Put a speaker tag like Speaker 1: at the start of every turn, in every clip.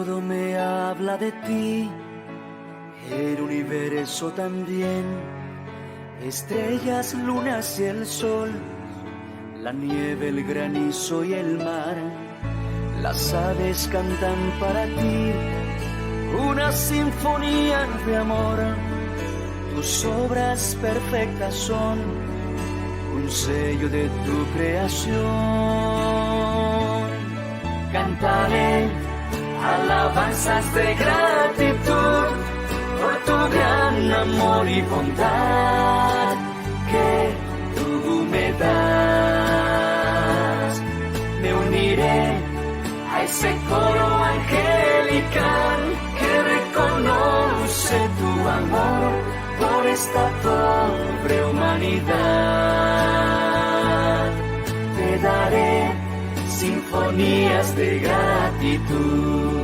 Speaker 1: Todo me habla de ti, el universo también, estrellas, lunas y el sol, la nieve, el granizo y el mar. Las aves cantan para ti una sinfonía de amor. Tus obras perfectas son un sello de tu creación. Cantaré alabanzas de gratitud por tu gran amor y bondad que tú me das. Me uniré a ese coro angelical que reconoce tu amor por esta pobre humanidad. Te daré sinfonías de gratitud.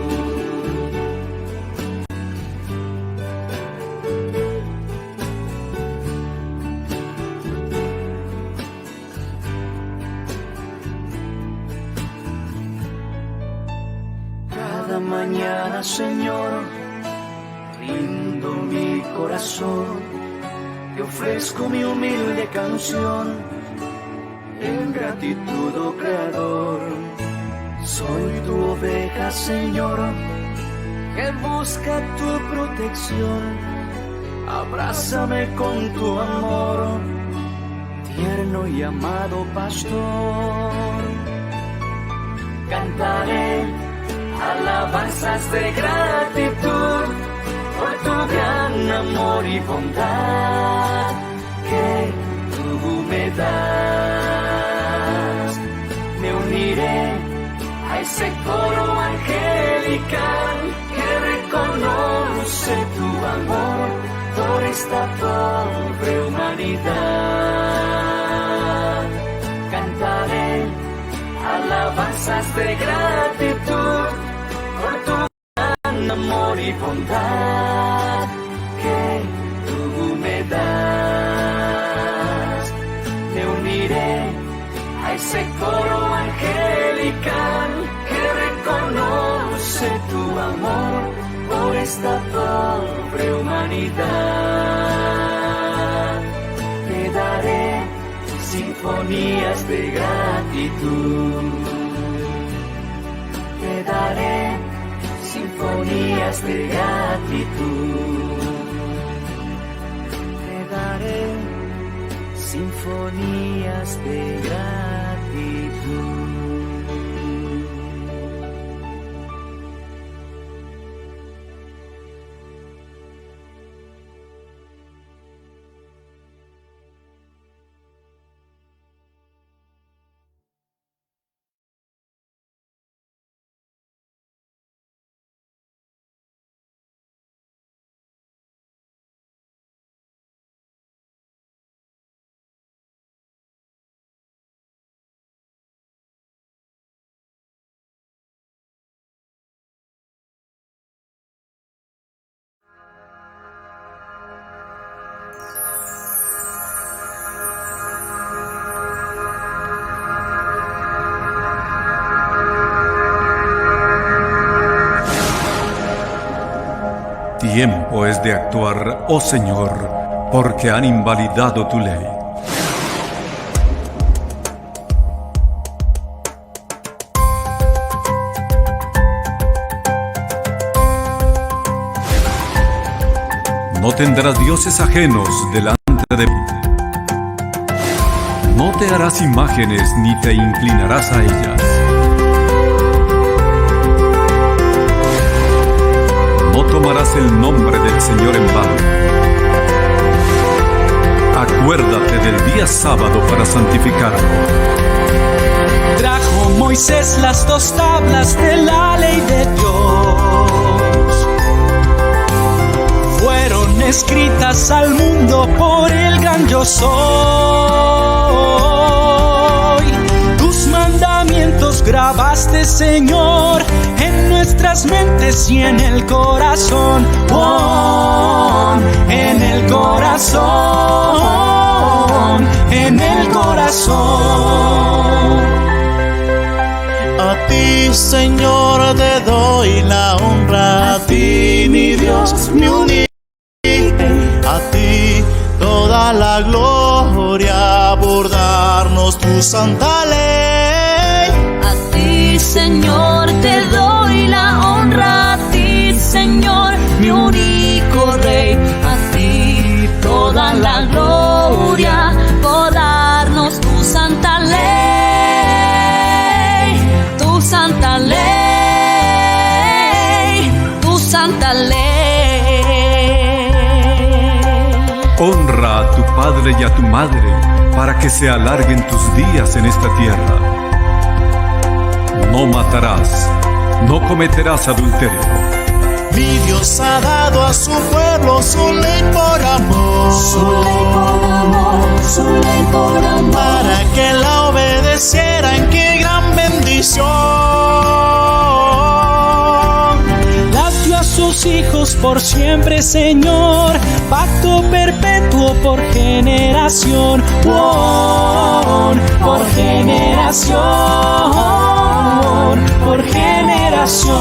Speaker 1: Cada mañana, Señor, rindo mi corazón, te ofrezco mi humilde canción, en gratitud, oh Creador. Soy tu oveja, Señor, que busca tu protección. Abrázame con tu amor, tierno y amado pastor. Cantaré alabanzas de gratitud por tu gran amor y bondad que tú me das. Me uniré a ese coro angelical que reconoce tu amor por esta pobre humanidad. Cantaré alabanzas de gratitud por tu gran amor y bondad que tú me das. Me uniré a ese coro angelical que reconoce tu amor por esta pobre humanidad. Te daré sinfonías de gratitud. Te daré sinfonías de gratitud. Te daré sinfonías de gratitud.
Speaker 2: Tiempo es de actuar, oh Señor, porque han invalidado tu ley. No tendrás dioses ajenos delante de mí. No te harás imágenes ni te inclinarás a ellas. No tomarás el nombre del Señor en vano. Acuérdate del día sábado para santificarlo.
Speaker 3: Trajo Moisés las 2 tablas de la ley de Dios. Fueron escritas al mundo por el gran yo soy. Tus mandamientos grabaste, Señor, en nuestras mentes y en el corazón. Oh, en el corazón, en el corazón.
Speaker 4: A ti, Señor, te doy doy la honra a ti, mi Dios, mi único. A ti toda la gloria por darnos tu santa ley.
Speaker 5: A ti, Señor, te doy la honra. A ti, Señor, mi único Rey. A ti toda la gloria por darnos tu santa ley. Tu santa ley. Tu santa ley.
Speaker 2: Honra a tu padre y a tu madre, para que se alarguen tus días en esta tierra. No matarás, no cometerás adulterio.
Speaker 4: Mi Dios ha dado a su pueblo su ley por amor.
Speaker 5: Su ley por amor, su ley por amor.
Speaker 4: Para que la obedecieran, qué gran bendición.
Speaker 3: A sus hijos por siempre, Señor, pacto perpetuo por generación, por generación, por generación.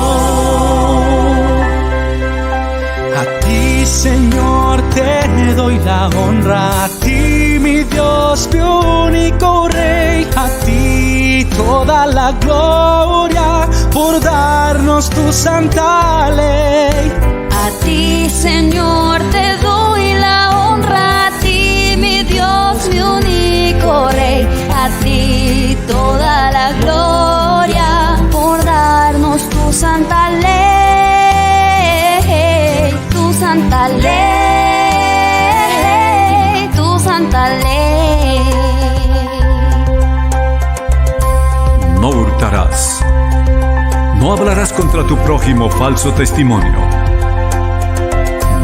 Speaker 3: A ti, Señor, te doy la honra, a ti, mi Dios, mi único Rey, a ti toda la gloria por darnos tu santa ley.
Speaker 5: A ti, Señor, te doy la honra. A ti, mi Dios, mi único Rey. A ti toda la gloria por darnos tu santa ley. Tu santa ley. Tu santa ley.
Speaker 2: No hurtarás. No hablarás contra tu prójimo falso testimonio.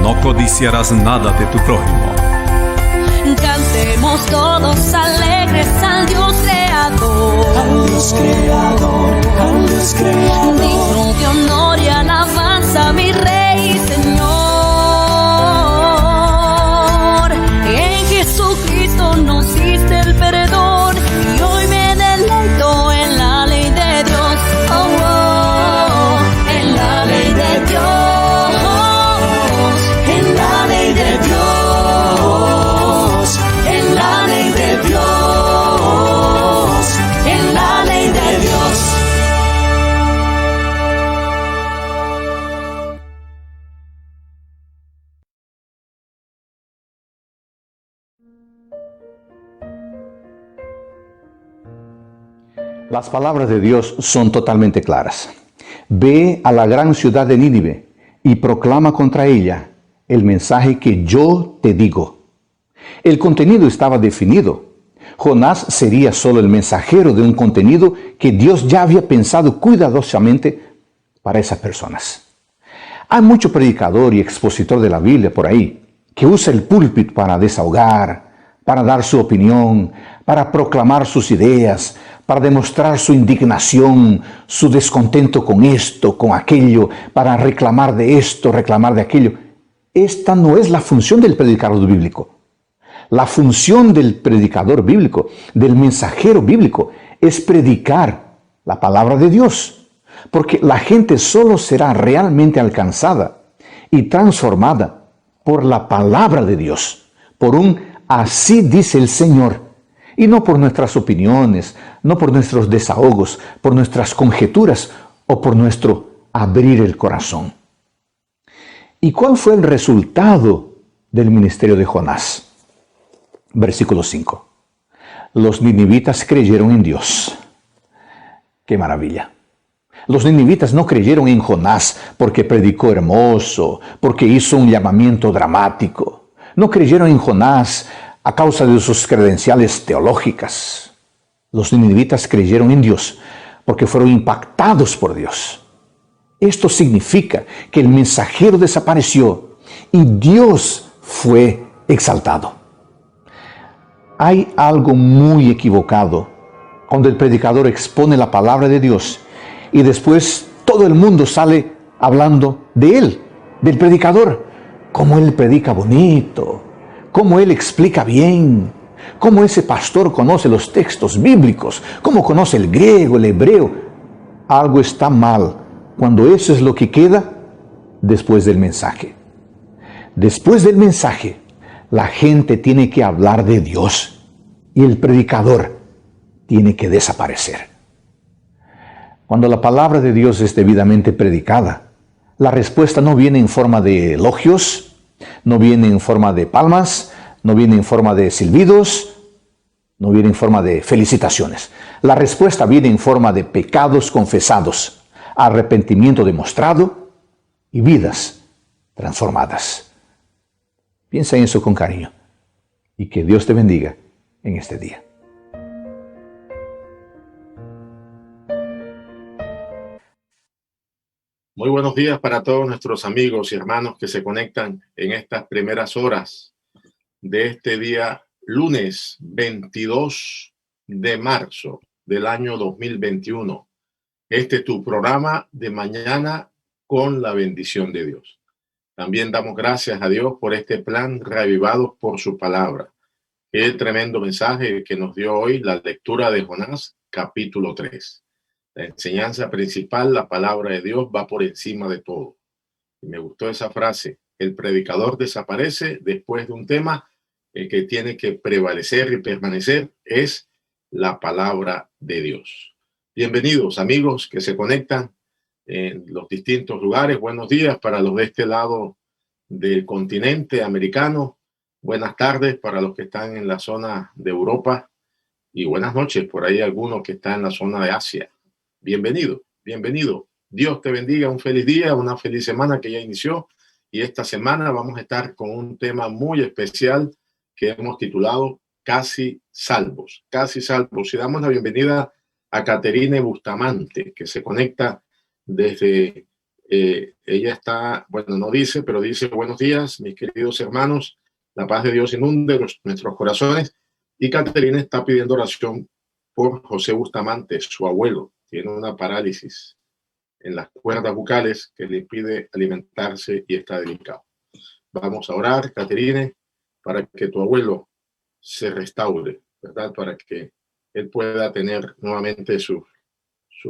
Speaker 2: No codiciarás nada de tu prójimo.
Speaker 5: Cantemos todos alegres al Dios creador.
Speaker 3: Al Dios creador, al Dios creador.
Speaker 5: Digno de honor y alabanza, mi Rey y Señor. En Jesucristo nos diste el perdón y hoy me deleito en la ley de Dios. Oh, oh, en la ley de Dios. En la ley de Dios. En la ley de Dios. En la ley de Dios.
Speaker 6: Las palabras de Dios son totalmente claras. Ve a la gran ciudad de Nínive y proclama contra ella el mensaje que yo te digo. El contenido estaba definido. Jonás sería solo el mensajero de un contenido que Dios ya había pensado cuidadosamente para esas personas. Hay mucho predicador y expositor de la Biblia por ahí que usa el púlpito para desahogar, para dar su opinión, para proclamar sus ideas, para demostrar su indignación, su descontento con esto, con aquello, para reclamar de esto, reclamar de aquello. Esta no es la función del predicador bíblico. La función del predicador bíblico, del mensajero bíblico, es predicar la palabra de Dios, porque la gente solo será realmente alcanzada y transformada por la palabra de Dios, por un así dice el Señor, y no por nuestras opiniones, no por nuestros desahogos, por nuestras conjeturas o por nuestro abrir el corazón. ¿Y cuál fue el resultado del ministerio de Jonás? Versículo 5. Los ninivitas creyeron en Dios. ¡Qué maravilla! Los ninivitas no creyeron en Jonás porque predicó hermoso, porque hizo un llamamiento dramático. No creyeron en Jonás a causa de sus credenciales teológicas. Los ninivitas creyeron en Dios porque fueron impactados por Dios. Esto significa que el mensajero desapareció y Dios fue exaltado. Hay algo muy equivocado cuando el predicador expone la palabra de Dios y después todo el mundo sale hablando de él, del predicador. Cómo él predica bonito, cómo él explica bien, cómo ese pastor conoce los textos bíblicos, cómo conoce el griego, el hebreo. Algo está mal cuando eso es lo que queda después del mensaje. Después del mensaje, la gente tiene que hablar de Dios y el predicador tiene que desaparecer. Cuando la palabra de Dios es debidamente predicada, la respuesta no viene en forma de elogios, no viene en forma de palmas, no viene en forma de silbidos, no viene en forma de felicitaciones. La respuesta viene en forma de pecados confesados, arrepentimiento demostrado y vidas transformadas. Piensa en eso con cariño y que Dios te bendiga en este día.
Speaker 7: Muy buenos días para todos nuestros amigos y hermanos que se conectan en estas primeras horas de este día lunes 22 de marzo del año 2021. Este es tu programa de mañana con la bendición de Dios. También damos gracias a Dios por este plan Reavivados por su palabra. Qué tremendo mensaje que nos dio hoy la lectura de Jonás, capítulo 3. La enseñanza principal, la palabra de Dios, va por encima de todo. Y me gustó esa frase. El predicador desaparece después de un tema. El que tiene que prevalecer y permanecer es la palabra de Dios. Bienvenidos, amigos que se conectan en los distintos lugares. Buenos días para los de este lado del continente americano. Buenas tardes para los que están en la zona de Europa. Y buenas noches por ahí algunos que están en la zona de Asia. Bienvenido, bienvenido. Dios te bendiga, un feliz día, una feliz semana que ya inició. Y esta semana vamos a estar con un tema muy especial que hemos titulado Casi Salvos. Casi Salvos. Y damos la bienvenida a Caterine Bustamante, que se conecta desde... ella está, bueno, no dice, pero dice: buenos días, mis queridos hermanos. La paz de Dios inunde nuestros corazones. Y Caterine está pidiendo oración por José Bustamante, su abuelo. Tiene una parálisis en las cuerdas bucales que le impide alimentarse y está delicado. Vamos a orar, Caterine, para que tu abuelo se restaure, ¿verdad? Para que él pueda tener nuevamente su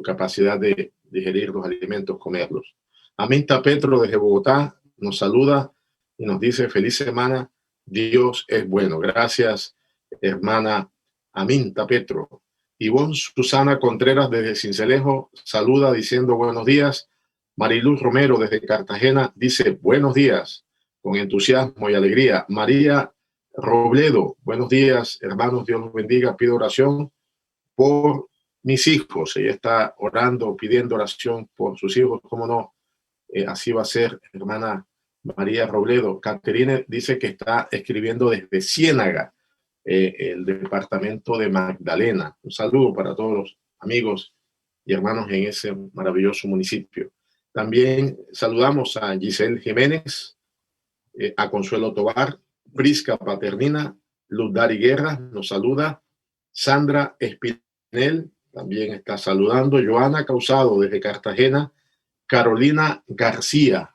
Speaker 7: capacidad de digerir los alimentos, comerlos. Aminta Petro desde Bogotá nos saluda y nos dice: feliz semana, Dios es bueno. Gracias, hermana Aminta Petro. Ivonne Susana Contreras desde Cincelejo saluda diciendo buenos días. Mariluz Romero desde Cartagena dice buenos días con entusiasmo y alegría. María Robledo, buenos días, hermanos, Dios los bendiga. Pido oración por mis hijos. Ella está orando, pidiendo oración por sus hijos. ¿Cómo no? Así va a ser, hermana María Robledo. Caterine dice que está escribiendo desde Ciénaga, el departamento de Magdalena. Un saludo para todos los amigos y hermanos en ese maravilloso municipio. También saludamos a Giselle Jiménez, a Consuelo Tobar, Prisca Paternina, Luz Dari Guerra nos saluda, Sandra Espinel también está saludando, Joana Causado desde Cartagena, Carolina García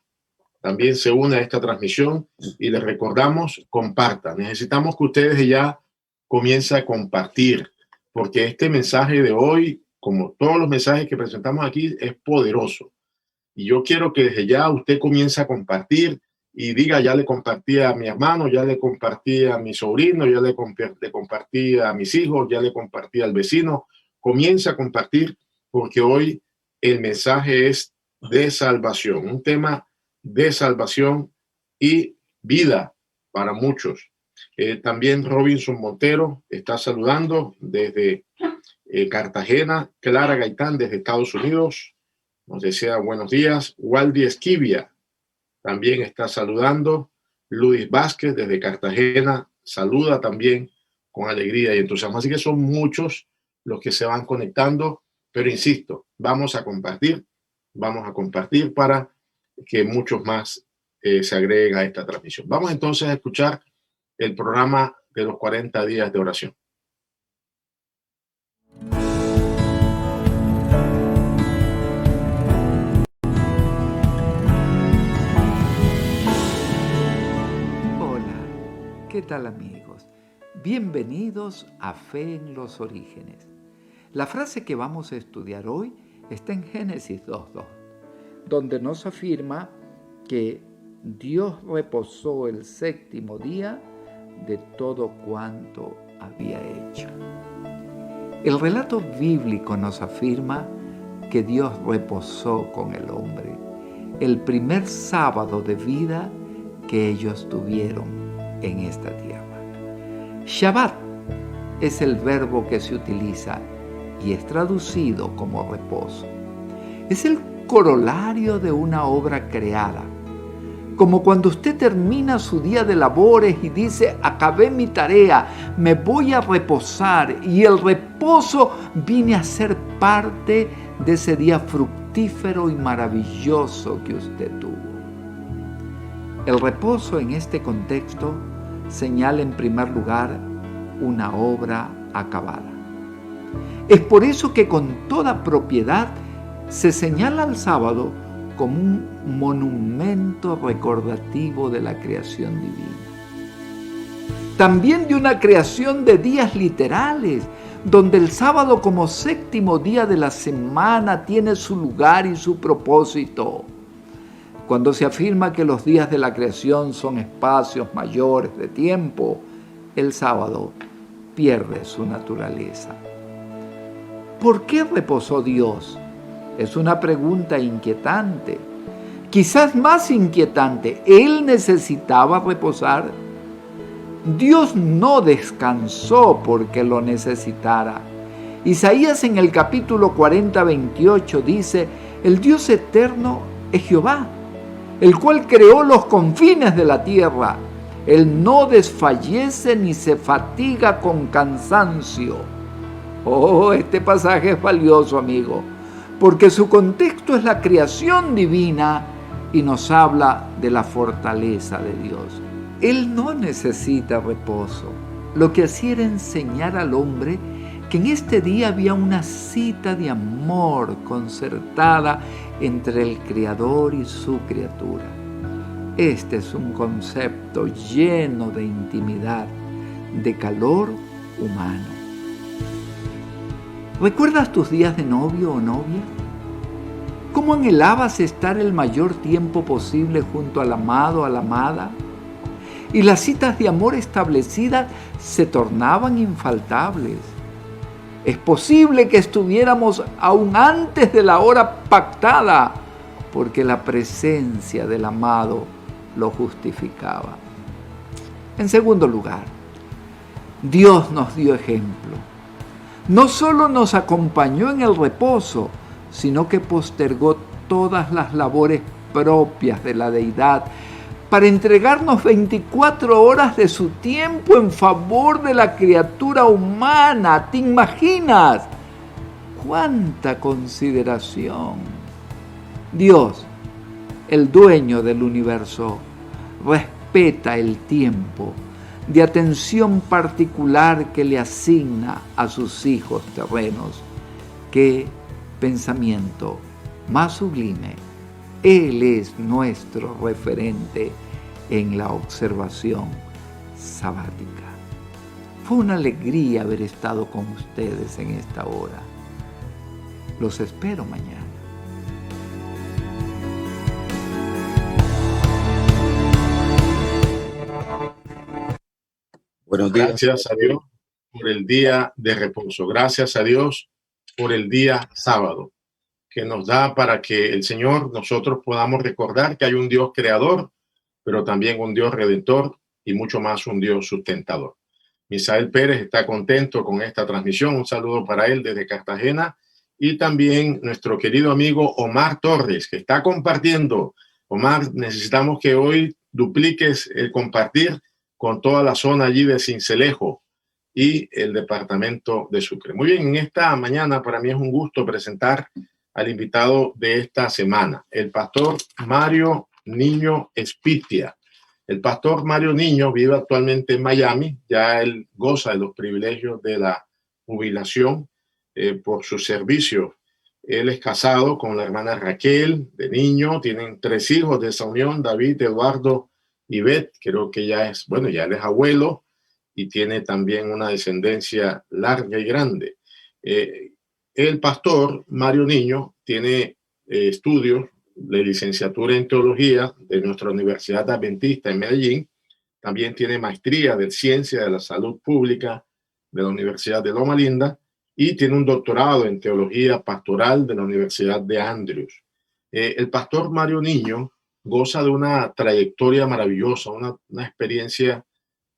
Speaker 7: también se une a esta transmisión y les recordamos, compartan. Necesitamos que ustedes ya comiencen a compartir, porque este mensaje de hoy, como todos los mensajes que presentamos aquí, es poderoso. Y yo quiero que desde ya usted comience a compartir y diga: ya le compartí a mi hermano, ya le compartí a mi sobrino, ya le compartí a mis hijos, ya le compartí al vecino. Comience a compartir, porque hoy el mensaje es de salvación, un tema de salvación y vida para muchos. También Robinson Montero está saludando desde Cartagena. Clara Gaitán desde Estados Unidos nos desea buenos días. Waldi Esquivia también está saludando. Luis Vázquez desde Cartagena saluda también con alegría y entusiasmo. Así que son muchos los que se van conectando, pero insisto, vamos a compartir para que muchos más se agreguen a esta transmisión. Vamos entonces a escuchar el programa de los 40 días de oración.
Speaker 8: Hola, ¿qué tal amigos? Bienvenidos a Fe en los Orígenes. La frase que vamos a estudiar hoy está en Génesis 2:2. donde nos afirma que Dios reposó el séptimo día de todo cuanto había hecho. El relato bíblico nos afirma que Dios reposó con el hombre el primer sábado de vida que ellos tuvieron en esta tierra. Shabbat es el verbo que se utiliza y es traducido como reposo. Es el corolario de una obra creada. Como cuando usted termina su día de labores y dice, acabé mi tarea, me voy a reposar, y el reposo viene a ser parte de ese día fructífero y maravilloso que usted tuvo. El reposo en este contexto señala en primer lugar una obra acabada. Es por eso que con toda propiedad se señala al sábado como un monumento recordativo de la creación divina. También de una creación de días literales, donde el sábado como séptimo día de la semana tiene su lugar y su propósito. Cuando se afirma que los días de la creación son espacios mayores de tiempo, el sábado pierde su naturaleza. ¿Por qué reposó Dios? Es una pregunta inquietante. Quizás más inquietante, ¿Él necesitaba reposar? Dios no descansó porque lo necesitara. Isaías en el capítulo 40, 28 dice, el Dios eterno es Jehová, el cual creó los confines de la tierra. Él no desfallece ni se fatiga con cansancio. Oh, este pasaje es valioso, amigo, porque su contexto es la creación divina y nos habla de la fortaleza de Dios. Él no necesita reposo. Lo que hacía era enseñar al hombre que en este día había una cita de amor concertada entre el Creador y su criatura. Este es un concepto lleno de intimidad, de calor humano. ¿Recuerdas tus días de novio o novia? ¿Cómo anhelabas estar el mayor tiempo posible junto al amado o a la amada? Y las citas de amor establecidas se tornaban infaltables. Es posible que estuviéramos aún antes de la hora pactada, porque la presencia del amado lo justificaba. En segundo lugar, Dios nos dio ejemplo. No solo nos acompañó en el reposo, sino que postergó todas las labores propias de la deidad para entregarnos 24 horas de su tiempo en favor de la criatura humana. ¿Te imaginas? ¡Cuánta consideración! Dios, el dueño del universo, respeta el tiempo de atención particular que le asigna a sus hijos terrenos. ¡Qué pensamiento más sublime! Él es nuestro referente en la observación sabática. Fue una alegría haber estado con ustedes en esta hora. Los espero mañana.
Speaker 7: Buenos días. Gracias a Dios por el día de reposo. Gracias a Dios por el día sábado que nos da para que el Señor, nosotros podamos recordar que hay un Dios creador, pero también un Dios redentor y mucho más un Dios sustentador. Misael Pérez está contento con esta transmisión. Un saludo para él desde Cartagena. Y también nuestro querido amigo Omar Torres, que está compartiendo. Omar, necesitamos que hoy dupliques el compartir con toda la zona allí de Sincelejo y el departamento de Sucre. Muy bien, en esta mañana para mí es un gusto presentar al invitado de esta semana, el pastor Mario Niño Espitia. El pastor Mario Niño vive actualmente en Miami. Ya él goza de los privilegios de la jubilación por su servicio. Él es casado con la hermana Raquel de Niño. Tienen 3 hijos de esa unión, David, Eduardo y Beth. Creo que ya es, bueno, ya él es abuelo y tiene también una descendencia larga y grande. El pastor Mario Niño tiene estudios de licenciatura en teología de nuestra Universidad Adventista en Medellín. También tiene maestría de Ciencia de la Salud Pública de la Universidad de Loma Linda y tiene un doctorado en Teología Pastoral de la Universidad de Andrews. El pastor Mario Niño goza de una trayectoria maravillosa, una experiencia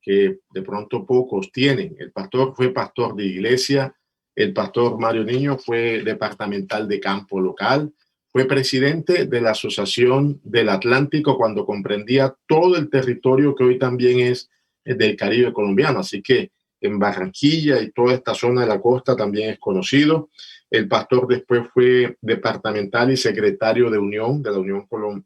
Speaker 7: que de pronto pocos tienen. El pastor fue pastor de iglesia, el pastor Mario Niño fue departamental de campo local, fue presidente de la Asociación del Atlántico cuando comprendía todo el territorio que hoy también es del Caribe colombiano. Así que en Barranquilla y toda esta zona de la costa también es conocido. El pastor después fue departamental y secretario de la Unión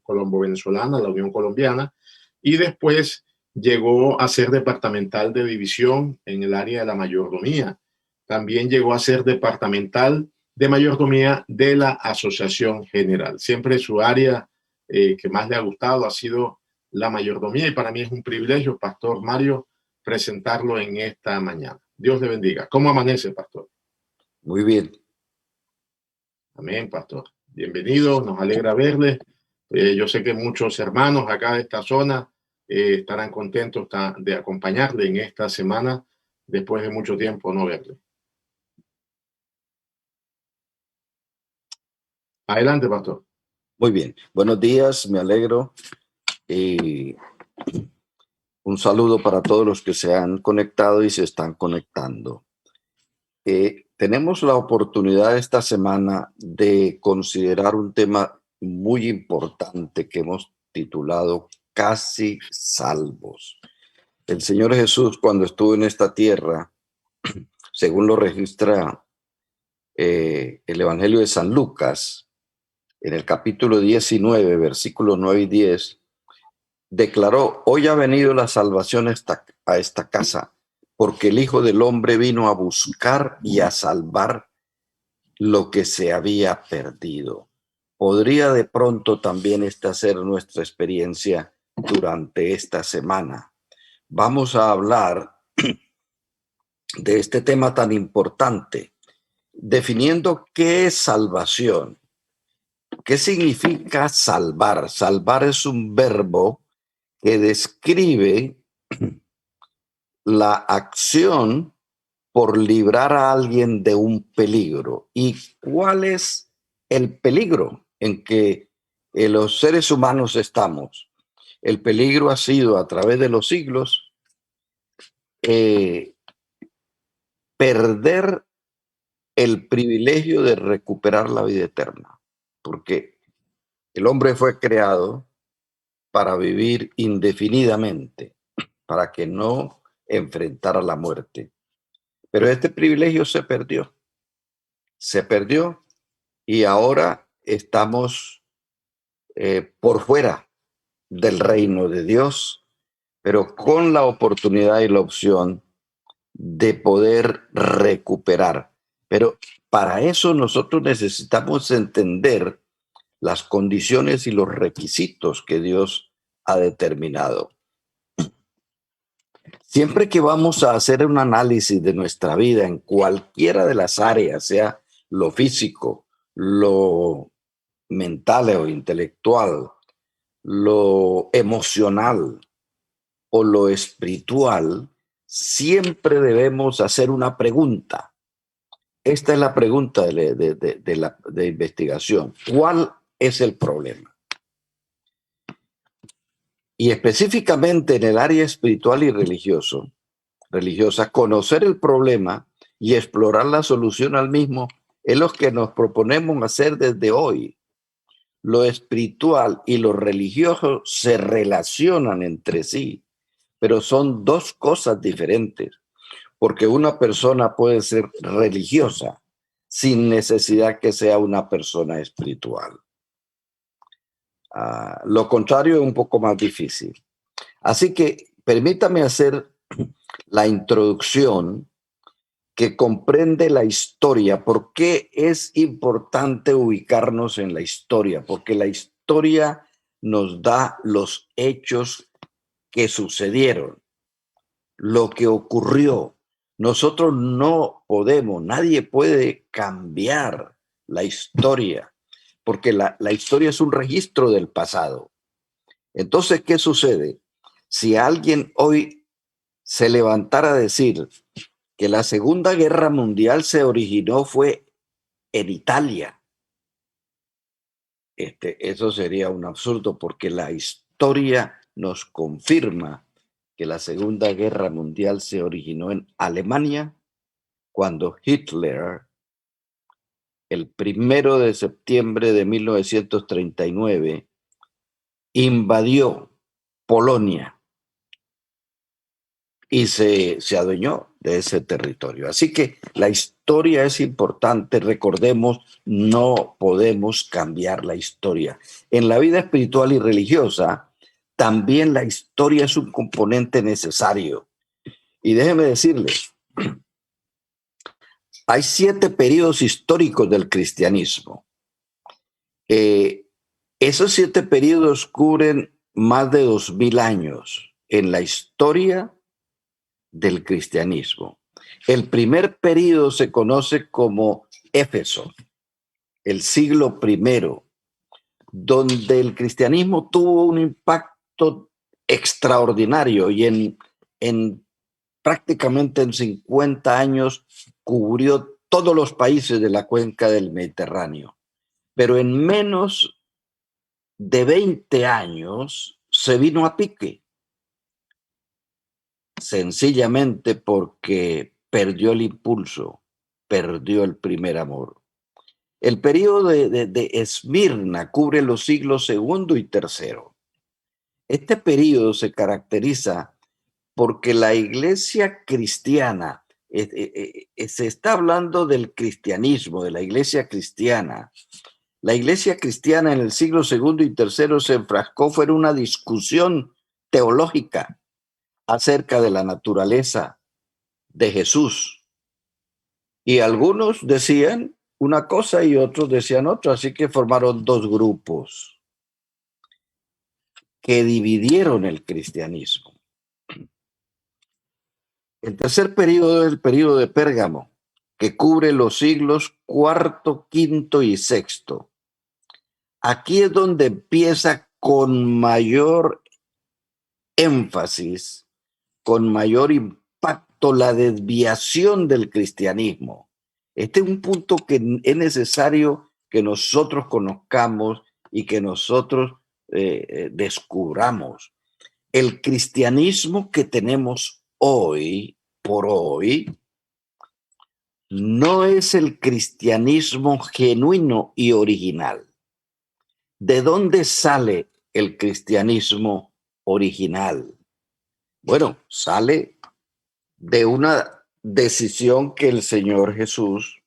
Speaker 7: Colombo-Venezolana, la Unión Colombiana, y después llegó a ser departamental de división en el área de la mayordomía. También llegó a ser departamental de mayordomía de la Asociación General. Siempre su área que más le ha gustado ha sido la mayordomía y para mí es un privilegio, Pastor Mario, presentarlo en esta mañana. Dios le bendiga. ¿Cómo amanece, pastor?
Speaker 9: Muy bien.
Speaker 7: Amén, pastor. Bienvenido, nos alegra verle. Yo sé que muchos hermanos acá de esta zona estarán contentos de acompañarle en esta semana después de mucho tiempo no verle. Adelante, pastor.
Speaker 9: Muy bien. Buenos días, me alegro. Un saludo para todos los que se han conectado y se están conectando. Tenemos la oportunidad esta semana de considerar un tema muy importante que hemos titulado Casi Salvos. El Señor Jesús, cuando estuvo en esta tierra, según lo registra el Evangelio de San Lucas, en el capítulo 19, versículos 9 y 10, declaró: hoy ha venido la salvación a esta casa, porque el Hijo del Hombre vino a buscar y a salvar lo que se había perdido. Podría de pronto también esta ser nuestra experiencia durante esta semana. Vamos a hablar de este tema tan importante, definiendo qué es salvación. ¿Qué significa salvar? Salvar es un verbo que describe la acción por librar a alguien de un peligro. ¿Y cuál es el peligro en que los seres humanos estamos? El peligro ha sido a través de los siglos perder el privilegio de recuperar la vida eterna, porque el hombre fue creado para vivir indefinidamente, para que no enfrentara la muerte. Pero este privilegio se perdió y ahora estamos por fuera del reino de Dios, pero con la oportunidad y la opción de poder recuperar. Pero para eso nosotros necesitamos entender las condiciones y los requisitos que Dios ha determinado. Siempre que vamos a hacer un análisis de nuestra vida en cualquiera de las áreas, sea lo físico, lo mental o intelectual, lo emocional o lo espiritual, siempre debemos hacer una pregunta. Esta es la pregunta de investigación. ¿Cuál es el problema? Y específicamente en el área espiritual y religiosa, conocer el problema y explorar la solución al mismo es lo que nos proponemos hacer desde hoy. Lo espiritual y lo religioso se relacionan entre sí, pero son dos cosas diferentes, porque una persona puede ser religiosa sin necesidad que sea una persona espiritual. Lo contrario es un poco más difícil. Así que permítame hacer la introducción que comprende la historia. ¿Por qué es importante ubicarnos en la historia? Porque la historia nos da los hechos que sucedieron, lo que ocurrió. Nosotros no podemos, nadie puede cambiar la historia, porque la historia es un registro del pasado. Entonces, ¿qué sucede? Si alguien hoy se levantara a decir que la Segunda Guerra Mundial se originó fue en Italia, eso sería un absurdo, porque la historia nos confirma que la Segunda Guerra Mundial se originó en Alemania cuando Hitler, el 1 de septiembre de 1939, invadió Polonia y se adueñó de ese territorio. Así que la historia es importante, recordemos, no podemos cambiar la historia. En la vida espiritual y religiosa, también la historia es un componente necesario. Y déjeme decirles, hay 7 periodos históricos del cristianismo. Esos 7 periodos cubren más de 2000 años en la historia del cristianismo. El primer periodo se conoce como Éfeso, el siglo I, donde el cristianismo tuvo un impacto extraordinario y prácticamente en 50 años cubrió todos los países de la cuenca del Mediterráneo. Pero en menos de 20 años se vino a pique, sencillamente porque perdió el impulso, perdió el primer amor. El periodo de Esmirna cubre los siglos II y III. Este periodo se caracteriza porque la iglesia cristiana, se está hablando del cristianismo, de la iglesia cristiana. La iglesia cristiana en el siglo II y III se enfrascó en una discusión teológica acerca de la naturaleza de Jesús. Y algunos decían una cosa y otros decían otra, así que formaron 2 grupos que dividieron el cristianismo. El tercer periodo es el periodo de Pérgamo, que cubre los siglos IV, V y VI. Aquí es donde empieza con mayor énfasis, con mayor impacto, la desviación del cristianismo. Este es un punto que es necesario que nosotros conozcamos y que nosotros descubramos. El cristianismo que tenemos hoy, por hoy, no es el cristianismo genuino y original. ¿De dónde sale el cristianismo original? Bueno, sale de una decisión que el Señor Jesús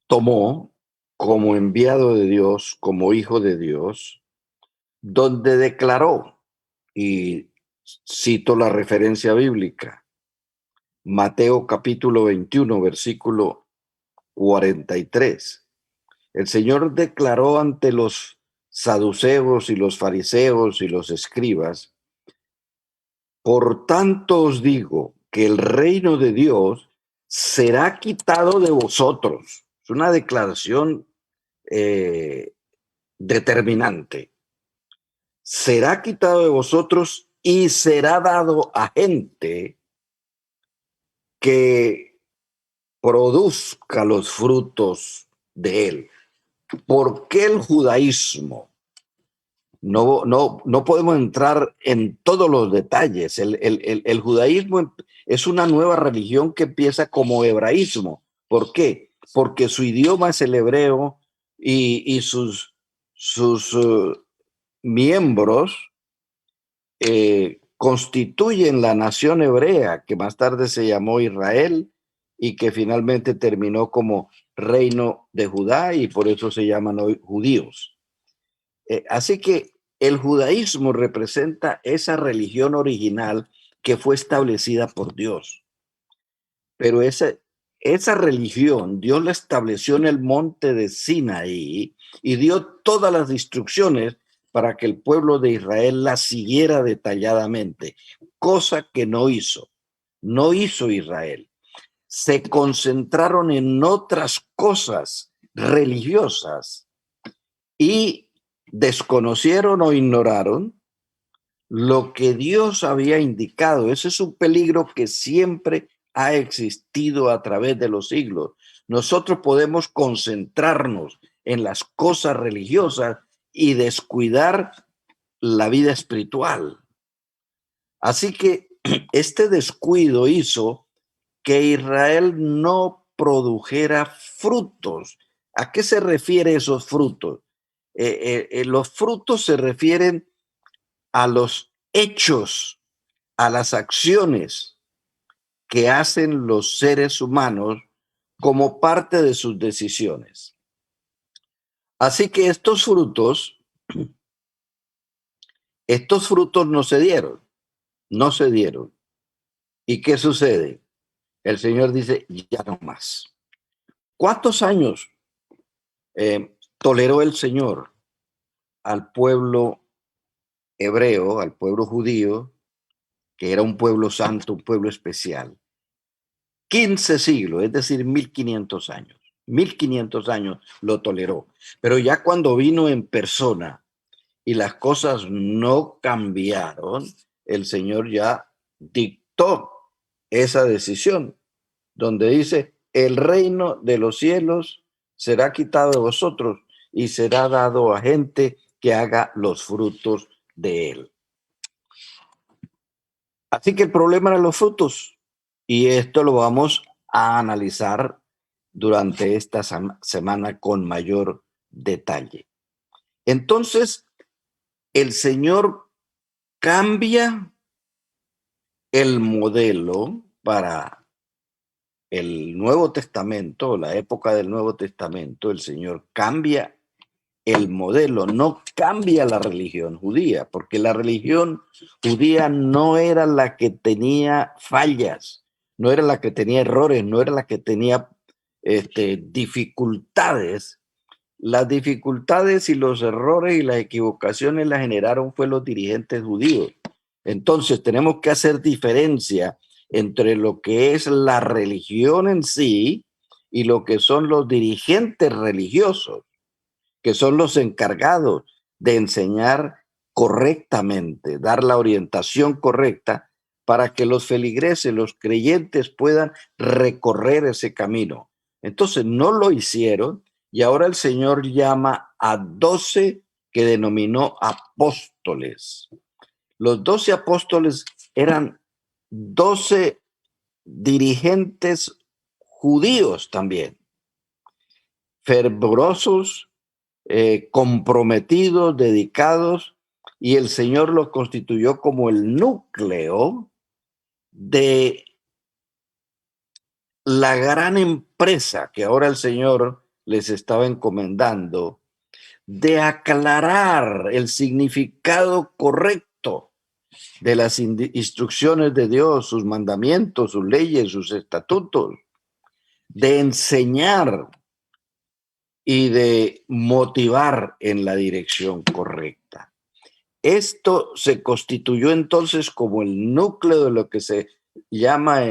Speaker 9: tomó como enviado de Dios, como hijo de Dios, donde declaró, y cito la referencia bíblica, Mateo capítulo 21, versículo 43. El Señor declaró ante los saduceos y los fariseos y los escribas: por tanto os digo que el reino de Dios será quitado de vosotros. Es una declaración determinante. Será quitado de vosotros y será dado a gente que produzca los frutos de él. ¿Por qué el judaísmo? No podemos entrar en todos los detalles. El judaísmo es una nueva religión que empieza como hebraísmo. ¿Por qué? Porque su idioma es el hebreo y sus miembros constituyen la nación hebrea, que más tarde se llamó Israel y que finalmente terminó como reino de Judá, y por eso se llaman hoy judíos. Así que el judaísmo representa esa religión original que fue establecida por Dios. Pero esa religión Dios la estableció en el monte de Sinaí y dio todas las instrucciones para que el pueblo de Israel la siguiera detalladamente, cosa que no hizo Israel. Se concentraron en otras cosas religiosas y desconocieron o ignoraron lo que Dios había indicado. Ese es un peligro que siempre ha existido a través de los siglos. Nosotros podemos concentrarnos en las cosas religiosas y descuidar la vida espiritual. Así que este descuido hizo que Israel no produjera frutos. ¿A qué se refiere esos frutos? Los frutos se refieren a los hechos, a las acciones que hacen los seres humanos como parte de sus decisiones. Así que estos frutos no se dieron. ¿Y qué sucede? El Señor dice, ya no más. ¿Cuántos años toleró el Señor al pueblo hebreo, al pueblo judío, que era un pueblo santo, un pueblo especial? 15 siglos, es decir, 1500 años. 1500 años lo toleró. Pero ya cuando vino en persona y las cosas no cambiaron, el Señor ya dictó esa decisión, donde dice, el reino de los cielos será quitado de vosotros y será dado a gente que haga los frutos de él. Así que el problema eran los frutos, y esto lo vamos a analizar durante esta semana con mayor detalle. Entonces, el Señor cambia el modelo para el Nuevo Testamento, la época del Nuevo Testamento. El Señor cambia el modelo, no cambia la religión judía, porque la religión judía no era la que tenía fallas, no era la que tenía errores, no era la que tenía dificultades. Las dificultades y los errores y las equivocaciones las generaron fue los dirigentes judíos. Entonces tenemos que hacer diferencia entre lo que es la religión en sí y lo que son los dirigentes religiosos, que son los encargados de enseñar correctamente, dar la orientación correcta para que los feligreses, los creyentes puedan recorrer ese camino. Entonces no lo hicieron y ahora el Señor llama a 12 que denominó apóstoles. Los 12 apóstoles eran 12 dirigentes judíos también, fervorosos, comprometidos, dedicados, y el Señor los constituyó como el núcleo de la gran empresa que ahora el Señor les estaba encomendando de aclarar el significado correcto de las instrucciones de Dios, sus mandamientos, sus leyes, sus estatutos, de enseñar y de motivar en la dirección correcta. Esto se constituyó entonces como el núcleo de lo que se llama,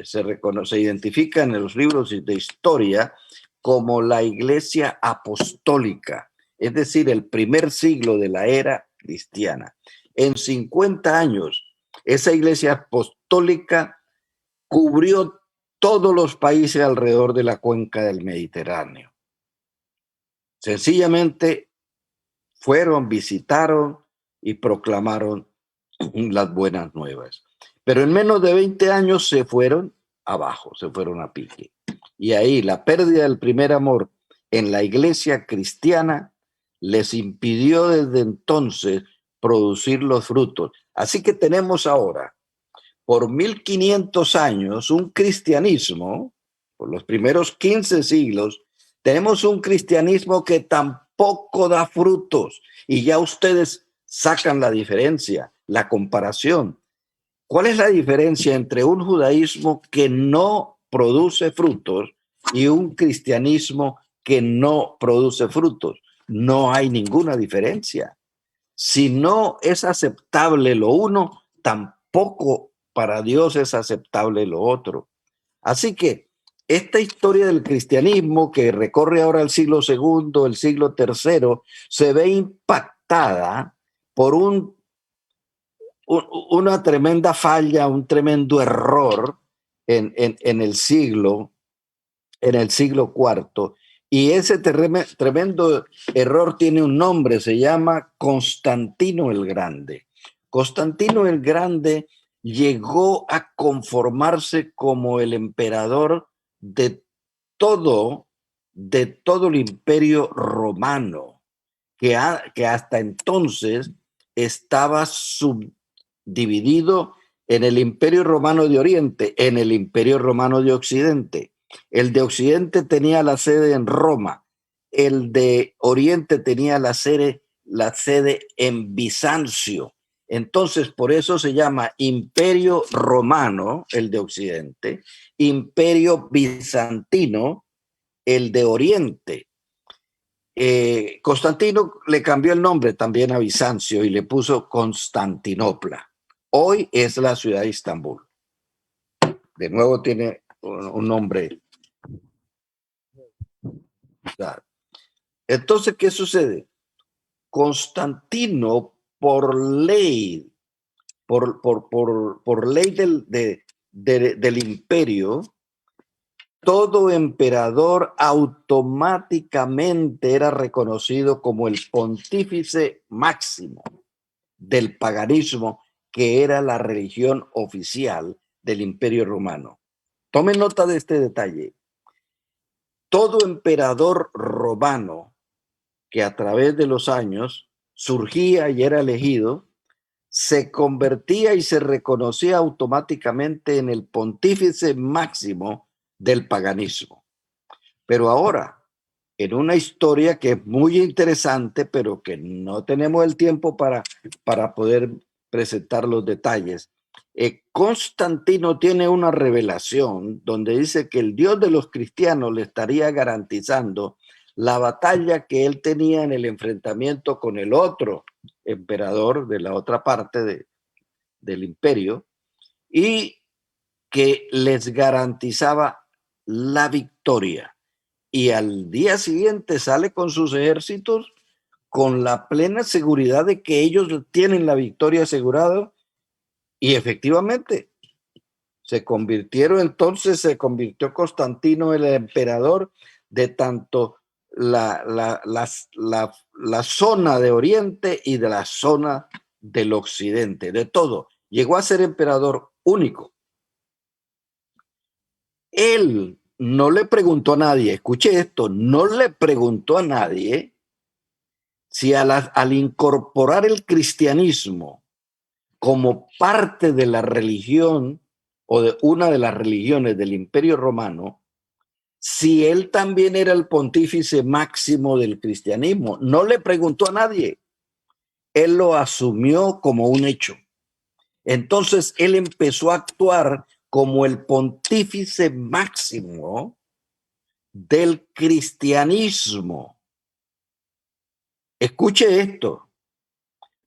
Speaker 9: se identifica en los libros de historia como la Iglesia Apostólica, es decir, el primer siglo de la era cristiana. En 50 años, esa Iglesia Apostólica cubrió todos los países alrededor de la cuenca del Mediterráneo. Sencillamente fueron, visitaron y proclamaron las buenas nuevas. Pero en menos de 20 años se fueron abajo, se fueron a pique. Y ahí la pérdida del primer amor en la iglesia cristiana les impidió desde entonces producir los frutos. Así que tenemos ahora, por 1500 años, un cristianismo, por los primeros 15 siglos, tenemos un cristianismo que tampoco da frutos. Y ya ustedes sacan la diferencia, la comparación. ¿Cuál es la diferencia entre un judaísmo que no produce frutos y un cristianismo que no produce frutos? No hay ninguna diferencia. Si no es aceptable lo uno, tampoco para Dios es aceptable lo otro. Así que esta historia del cristianismo que recorre ahora el siglo II, el siglo III, se ve impactada por una tremenda falla, un tremendo error en el siglo IV. Y ese tremendo error tiene un nombre, se llama Constantino el Grande. Constantino el Grande llegó a conformarse como el emperador de todo el imperio romano, que hasta entonces estaba subdividido en el imperio romano de Oriente, en el imperio romano de Occidente. El de Occidente tenía la sede en Roma, el de Oriente tenía la sede en Bizancio. Entonces, por eso se llama Imperio Romano, el de Occidente, Imperio Bizantino, el de Oriente. Constantino le cambió el nombre también a Bizancio y le puso Constantinopla. Hoy es la ciudad de Estambul. De nuevo tiene un nombre. Entonces, ¿qué sucede? Constantino, por ley del imperio, todo emperador automáticamente era reconocido como el pontífice máximo del paganismo, que era la religión oficial del Imperio Romano. Tomen nota de este detalle. Todo emperador romano que a través de los años surgía y era elegido, se convertía y se reconocía automáticamente en el pontífice máximo del paganismo. Pero ahora, en una historia que es muy interesante, pero que no tenemos el tiempo para poder presentar los detalles, Constantino tiene una revelación donde dice que el Dios de los cristianos le estaría garantizando la batalla que él tenía en el enfrentamiento con el otro emperador de la otra parte del imperio, y que les garantizaba la victoria. Y al día siguiente sale con sus ejércitos con la plena seguridad de que ellos tienen la victoria asegurada, y efectivamente se convirtió Constantino el emperador de tanto la zona de Oriente y de la zona del Occidente, de todo. Llegó a ser emperador único. Él no le preguntó a nadie, escuche esto, no le preguntó a nadie si al incorporar el cristianismo como parte de la religión o de una de las religiones del Imperio Romano, si él también era el pontífice máximo del cristianismo. No le preguntó a nadie. Él lo asumió como un hecho. Entonces él empezó a actuar como el pontífice máximo del cristianismo. Escuche esto.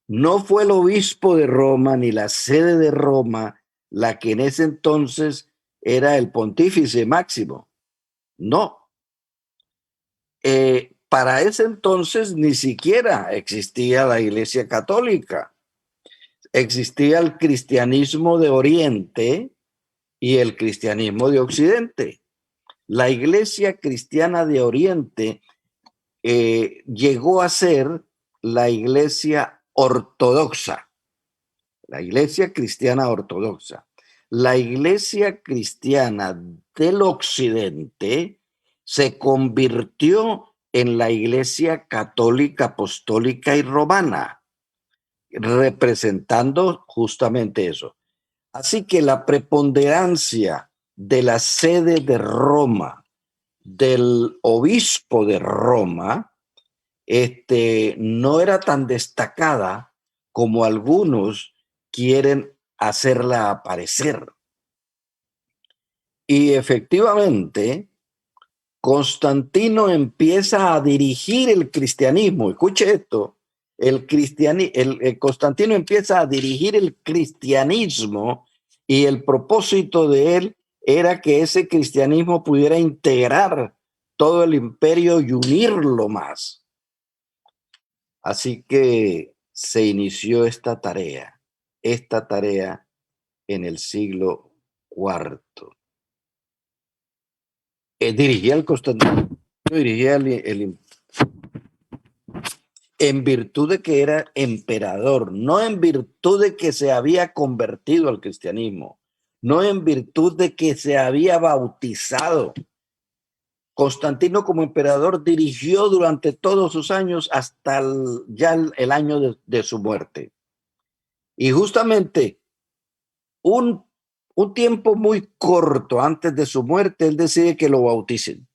Speaker 9: No fue el obispo de Roma ni la sede de Roma la que en ese entonces era el pontífice máximo. No. Para ese entonces ni siquiera existía la Iglesia Católica. Existía el cristianismo de Oriente y el cristianismo de Occidente. La Iglesia cristiana de Oriente llegó a ser la Iglesia ortodoxa, la Iglesia cristiana ortodoxa. La Iglesia cristiana del Occidente se convirtió en la Iglesia católica, apostólica y romana, representando justamente eso. Así que la preponderancia de la sede de Roma, del obispo de Roma, no era tan destacada como algunos quieren hacerla aparecer. Y efectivamente, Constantino empieza a dirigir el cristianismo. Escuche esto. Constantino empieza a dirigir el cristianismo, y el propósito de él era que ese cristianismo pudiera integrar todo el imperio y unirlo más. Así que se inició esta tarea en el siglo IV. Dirigía el Constantino, dirigía en virtud de que era emperador, no en virtud de que se había convertido al cristianismo, no en virtud de que se había bautizado. Constantino como emperador dirigió durante todos sus años hasta el año de su muerte. Y justamente un tiempo muy corto antes de su muerte, él decide que lo bauticen,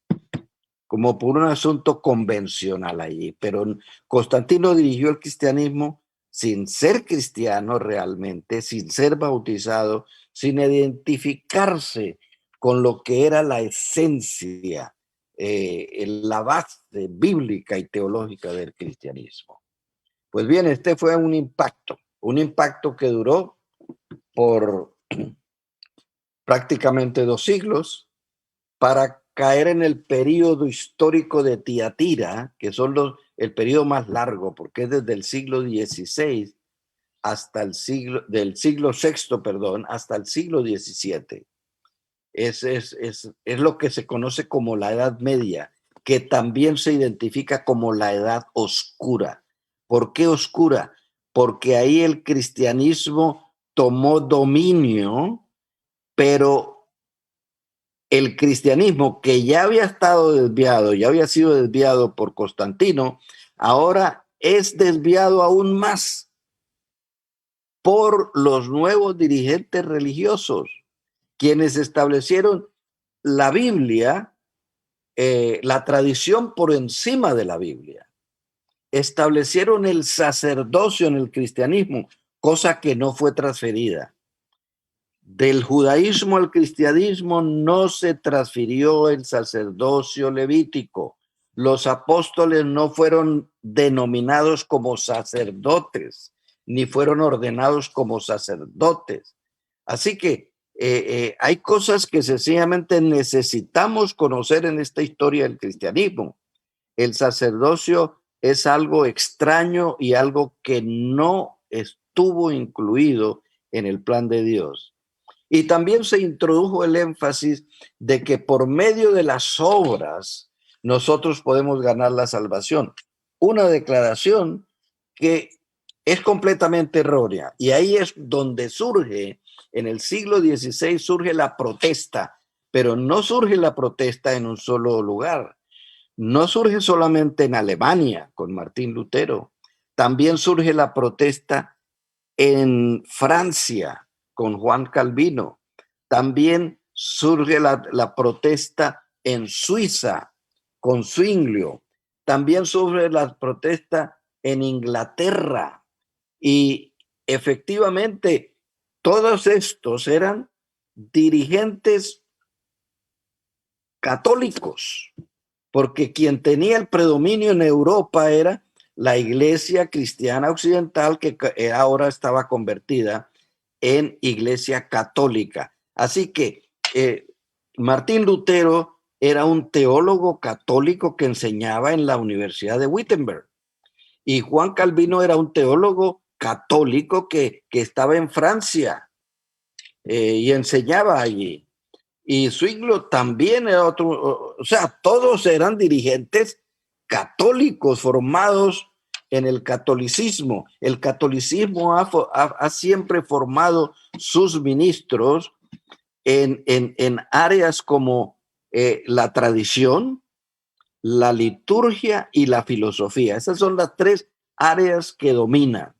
Speaker 9: como por un asunto convencional allí. Pero Constantino dirigió el cristianismo sin ser cristiano realmente, sin ser bautizado, sin identificarse con lo que era la esencia, la base bíblica y teológica del cristianismo. Pues bien, este fue un impacto que duró por prácticamente 2 siglos, para caer en el periodo histórico de Tiatira, que son el periodo más largo, porque es desde el siglo XVI hasta del siglo VI, perdón, hasta el siglo XVII. Es lo que se conoce como la Edad Media, que también se identifica como la Edad Oscura. ¿Por qué oscura? Porque ahí el cristianismo tomó dominio, pero el cristianismo, que ya había estado desviado, ya había sido desviado por Constantino, ahora es desviado aún más por los nuevos dirigentes religiosos, quienes establecieron la Biblia, la tradición por encima de la Biblia. Establecieron el sacerdocio en el cristianismo, cosa que no fue transferida. Del judaísmo al cristianismo no se transfirió el sacerdocio levítico. Los apóstoles no fueron denominados como sacerdotes, ni fueron ordenados como sacerdotes. Así que hay cosas que sencillamente necesitamos conocer en esta historia del cristianismo. El sacerdocio es algo extraño y algo que no estuvo incluido en el plan de Dios. Y también se introdujo el énfasis de que por medio de las obras nosotros podemos ganar la salvación. Una declaración que es completamente errónea. Y ahí es donde surge, en el siglo XVI, surge la protesta. Pero no surge la protesta en un solo lugar. No surge solamente en Alemania con Martín Lutero. También surge la protesta en Francia con Juan Calvino. También surge la protesta en Suiza con Zwinglio. También surge la protesta en Inglaterra. Y efectivamente, todos estos eran dirigentes católicos, porque quien tenía el predominio en Europa era la Iglesia Cristiana Occidental, que ahora estaba convertida en Iglesia Católica. Así que Martín Lutero era un teólogo católico que enseñaba en la Universidad de Wittenberg, y Juan Calvino era un teólogo católico que estaba en Francia y enseñaba allí. Y Zwinglio también era otro, o sea, todos eran dirigentes católicos formados en el catolicismo. El catolicismo ha siempre formado sus ministros en áreas como la tradición, la liturgia y la filosofía. Esas son las 3 áreas que dominan,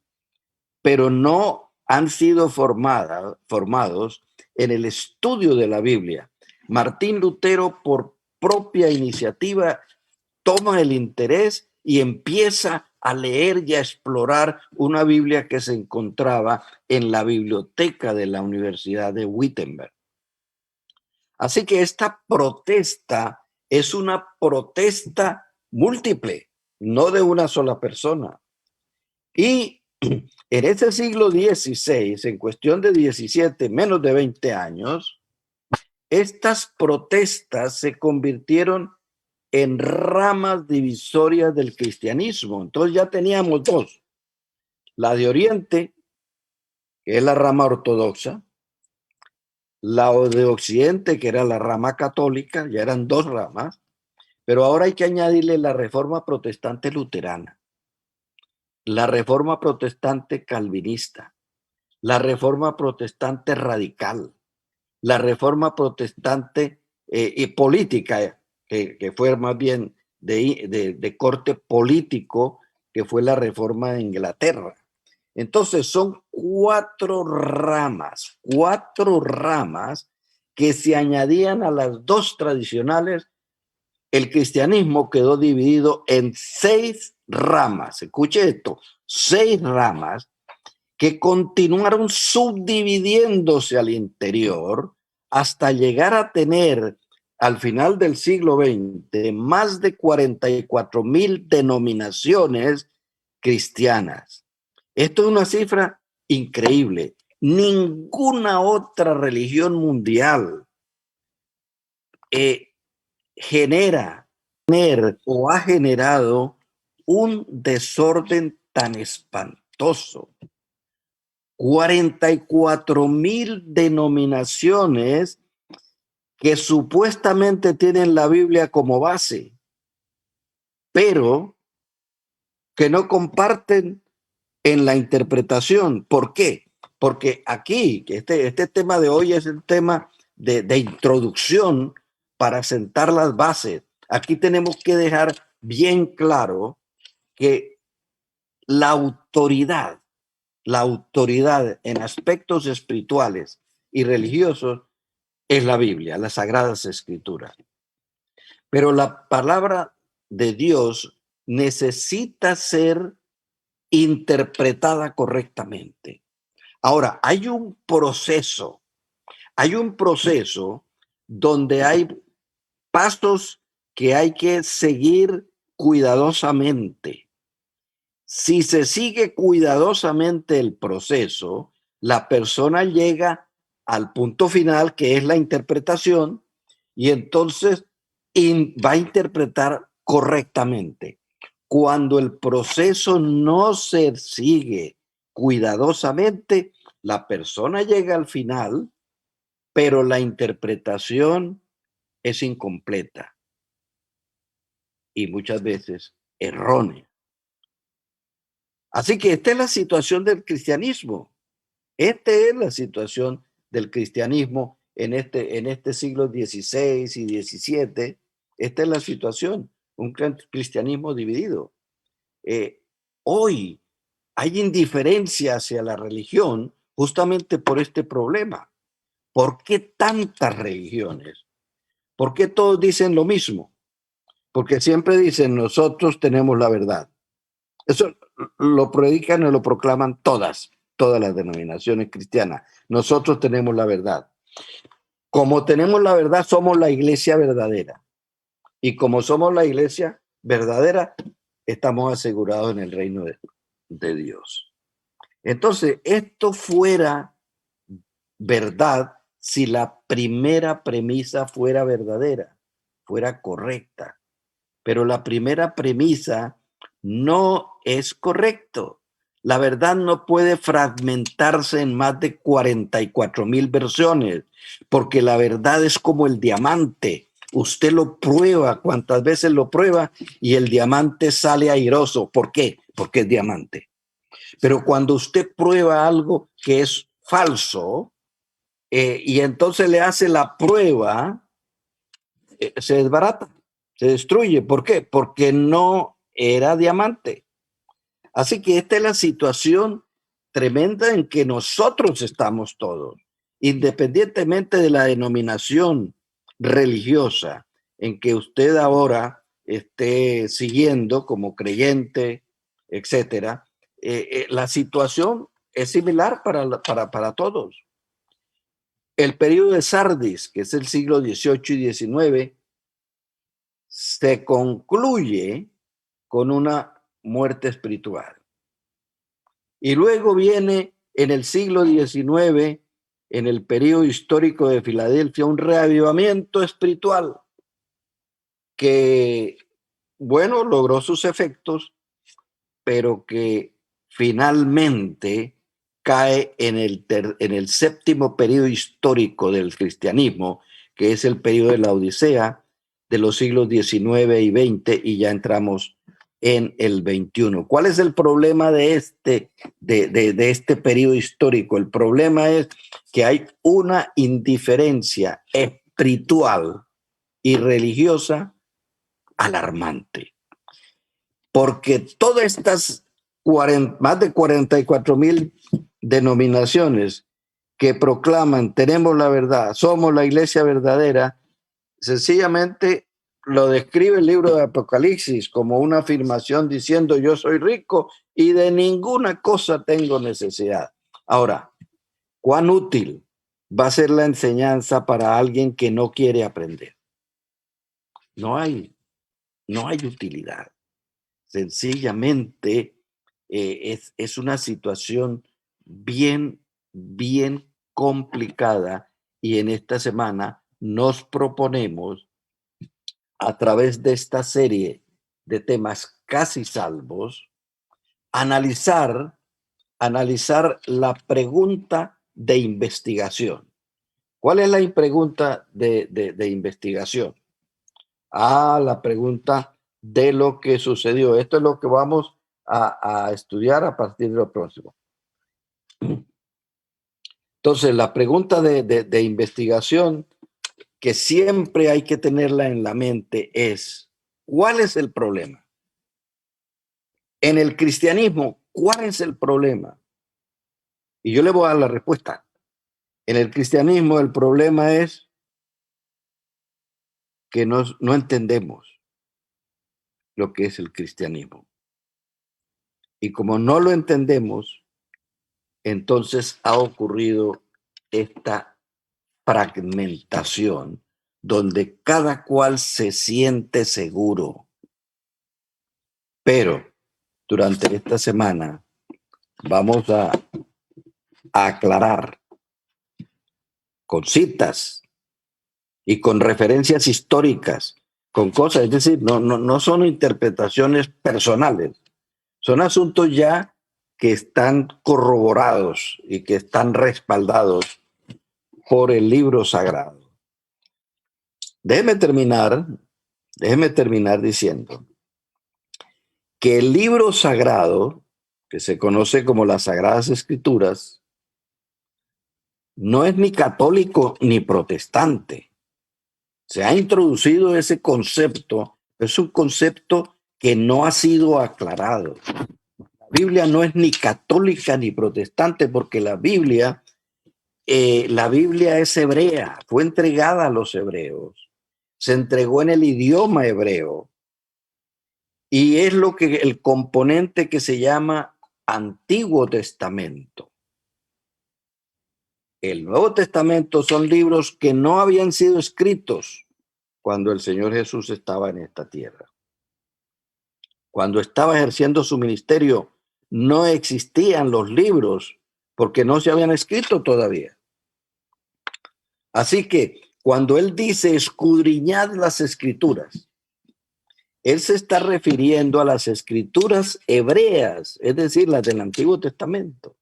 Speaker 9: pero no han sido formados en el estudio de la Biblia. Martín Lutero, por propia iniciativa, toma el interés y empieza a leer y a explorar una Biblia que se encontraba en la biblioteca de la Universidad de Wittenberg. Así que esta protesta es una protesta múltiple, no de una sola persona. Y en ese siglo XVI, en cuestión de 17, menos de 20 años, estas protestas se convirtieron en ramas divisorias del cristianismo. Entonces ya teníamos dos: la de Oriente, que es la rama ortodoxa, la de Occidente, que era la rama católica. Ya eran dos ramas, pero ahora hay que añadirle la reforma protestante luterana, la reforma protestante calvinista, la reforma protestante radical, la reforma protestante y política, que fue más bien de corte político, que fue la reforma de Inglaterra. Entonces son cuatro ramas que se añadían a las dos tradicionales. El cristianismo quedó dividido en 6 ramas. Escuche esto: 6 ramas que continuaron subdividiéndose al interior hasta llegar a tener, al final del siglo XX, más de 44,000 denominaciones cristianas. Esto es una cifra increíble. Ninguna otra religión mundial genera o ha generado un desorden tan espantoso. 44,000 denominaciones que supuestamente tienen la Biblia como base, pero que no comparten en la interpretación. ¿Por qué? Porque aquí, que este tema de hoy es el tema de introducción para sentar las bases. Aquí tenemos que dejar bien claro que la autoridad en aspectos espirituales y religiosos es la Biblia, las Sagradas Escrituras. Pero la palabra de Dios necesita ser interpretada correctamente. Ahora, hay un proceso donde hay pasos que hay que seguir cuidadosamente. Si se sigue cuidadosamente el proceso, la persona llega al punto final, que es la interpretación, y entonces va a interpretar correctamente. Cuando el proceso no se sigue cuidadosamente, la persona llega al final, pero la interpretación es incompleta y muchas veces errónea. Así que esta es la situación del cristianismo. Esta es la situación del cristianismo en este siglo XVI y XVII. Esta es la situación, un cristianismo dividido. Hoy hay indiferencia hacia la religión justamente por este problema. ¿Por qué tantas religiones? ¿Por qué todos dicen lo mismo? Porque siempre dicen: nosotros tenemos la verdad. Eso lo predican y lo proclaman todas las denominaciones cristianas. Nosotros tenemos la verdad. Como tenemos la verdad, somos la iglesia verdadera. Y como somos la iglesia verdadera, estamos asegurados en el reino de Dios. Entonces, esto fuera verdad si la primera premisa fuera verdadera, fuera correcta. Pero la primera premisa no es correcto. La verdad no puede fragmentarse en más de 44,000 versiones, porque la verdad es como el diamante. Usted lo prueba cuantas veces lo prueba y el diamante sale airoso. ¿Por qué? Porque es diamante. Pero cuando usted prueba algo que es falso y entonces le hace la prueba, se desbarata, se destruye. ¿Por qué? Porque no era diamante. Así que esta es la situación tremenda en que nosotros estamos todos, independientemente de la denominación religiosa en que usted ahora esté siguiendo como creyente, etcétera. La situación es similar para todos. El periodo de Sardis, que es el siglo XVIII y XIX, se concluye con una muerte espiritual. Y luego viene en el siglo XIX en el periodo histórico de Filadelfia un reavivamiento espiritual que, bueno, logró sus efectos, pero que finalmente cae en el séptimo periodo histórico del cristianismo, que es el periodo de la Odisea de los siglos XIX y XX, y ya entramos en el XXI. ¿Cuál es el problema de este periodo histórico? El problema es que hay una indiferencia espiritual y religiosa alarmante, porque todas estas más de 44,000 denominaciones que proclaman tenemos la verdad, somos la iglesia verdadera, sencillamente lo describe el libro de Apocalipsis como una afirmación diciendo yo soy rico y de ninguna cosa tengo necesidad. Ahora, ¿cuán útil va a ser la enseñanza para alguien que no quiere aprender? No hay utilidad. Sencillamente es una situación bien complicada, y en esta semana nos proponemos, a través de esta serie de temas casi salvos, analizar la pregunta de investigación. ¿Cuál es la pregunta de investigación? La pregunta de lo que sucedió. Esto es lo que vamos a estudiar a partir de lo próximo. Entonces, la pregunta de investigación que siempre hay que tenerla en la mente es, ¿cuál es el problema? En el cristianismo, ¿cuál es el problema? Y yo le voy a dar la respuesta. En el cristianismo el problema es que no entendemos lo que es el cristianismo. Y como no lo entendemos, entonces ha ocurrido esta fragmentación donde cada cual se siente seguro. Pero durante esta semana vamos a aclarar con citas y con referencias históricas, con cosas, es decir, no son interpretaciones personales, son asuntos ya que están corroborados y que están respaldados por el libro sagrado. Déjeme terminar diciendo que el libro sagrado, que se conoce como las Sagradas Escrituras, no es ni católico ni protestante. Se ha introducido ese concepto, es un concepto que no ha sido aclarado. La Biblia no es ni católica ni protestante, porque la Biblia es hebrea, fue entregada a los hebreos, se entregó en el idioma hebreo, y es el componente que se llama Antiguo Testamento. El Nuevo Testamento son libros que no habían sido escritos cuando el Señor Jesús estaba en esta tierra. Cuando estaba ejerciendo su ministerio, no existían los libros porque no se habían escrito todavía. Así que cuando él dice escudriñad las escrituras, él se está refiriendo a las escrituras hebreas, es decir, las del Antiguo Testamento.